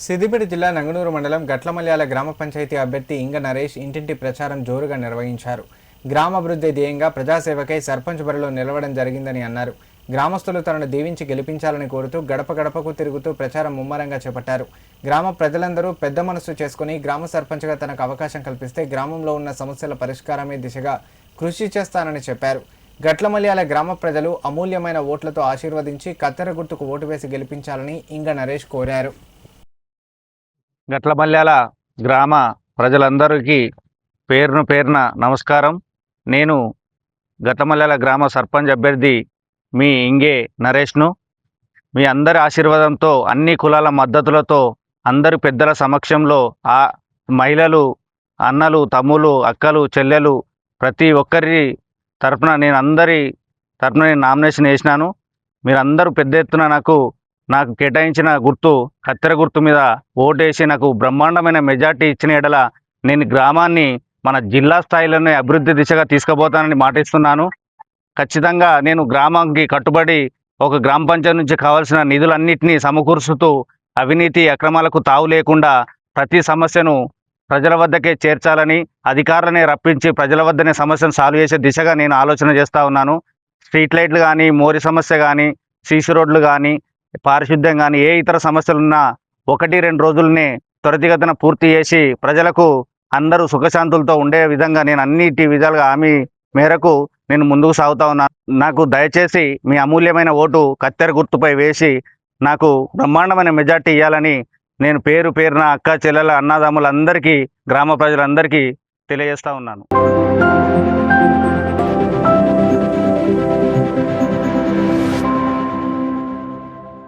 సిద్దిపేట జిల్లా నంగనూరు మండలం గట్లమల్యాల గ్రామ పంచాయతీ అభ్యర్థి ఇంగ నరేష్ ఇంటింటి ప్రచారం జోరుగా నిర్వహించారు. గ్రామాభివృద్ధి ధ్యేయంగా ప్రజాసేవకై సర్పంచ్ బరిలో నిలవడం జరిగిందని అన్నారు. గ్రామస్తులు తనను దీవించి గెలిపించాలని కోరుతూ గడప గడపకు తిరుగుతూ ప్రచారం ముమ్మరంగా చేపట్టారు. గ్రామ ప్రజలందరూ పెద్ద మనసు చేసుకుని గ్రామ సర్పంచ్గా తనకు అవకాశం కల్పిస్తే గ్రామంలో ఉన్న సమస్యల పరిష్కారమే దిశగా కృషి చేస్తానని చెప్పారు. గట్లమల్యాల గ్రామ ప్రజలు అమూల్యమైన ఓట్లతో ఆశీర్వదించి కత్తెర గుర్తుకు ఓటు వేసి గెలిపించాలని ఇంగ నరేష్ కోరారు. గట్లమల్యాల గ్రామ ప్రజలందరికీ పేరున నమస్కారం. నేను గట్లమల్యాల గ్రామ సర్పంచ్ అభ్యర్థి మీ ఇంగే నరేష్ను. మీ అందరి ఆశీర్వాదంతో, అన్ని కులాల మద్దతులతో, అందరి పెద్దల సమక్షంలో ఆ మహిళలు, అన్నలు, తమ్ములు, అక్కలు, చెల్లెలు ప్రతి ఒక్కరి తరఫున నేను నామినేషన్ వేసినాను. మీరందరూ పెద్ద ఎత్తున నాకు కేటాయించిన గుర్తు కత్తెర గుర్తు మీద ఓటేసి నాకు బ్రహ్మాండమైన మెజార్టీ ఇచ్చిన ఎడల నేను గ్రామాన్ని మన జిల్లా స్థాయిలోనే అభివృద్ధి దిశగా తీసుకుపోతానని మాటిస్తున్నాను. ఖచ్చితంగా నేను గ్రామానికి కట్టుబడి ఒక గ్రామ పంచాయతీ నుంచి కావాల్సిన నిధులన్నింటినీ సమకూరుస్తూ అవినీతి అక్రమాలకు తావు లేకుండా ప్రతి సమస్యను ప్రజల వద్దకే చేర్చాలని, అధికారులనే రప్పించి ప్రజల వద్దనే సమస్యను సాల్వ్ చేసే దిశగా నేను ఆలోచన చేస్తూ ఉన్నాను. స్ట్రీట్ లైట్లు కానీ, మోరి సమస్య కానీ, సీసీ రోడ్లు కానీ, పారిశుద్ధ్యం కానీ, ఏ ఇతర సమస్యలున్నా 1-2 రోజులనే త్వరితగతిన పూర్తి చేసి ప్రజలకు అందరూ సుఖశాంతులతో ఉండే విధంగా నేను అన్నిటి విధాలుగా హామీ మేరకు నేను ముందుకు సాగుతా ఉన్నాను. నాకు దయచేసి మీ అమూల్యమైన ఓటు కత్తెర గుర్తుపై వేసి నాకు బ్రహ్మాండమైన మెజార్టీ ఇవ్వాలని నేను పేరున అక్క చెల్లెల అన్నదమ్ములందరికీ, గ్రామ ప్రజలందరికీ తెలియజేస్తూ ఉన్నాను.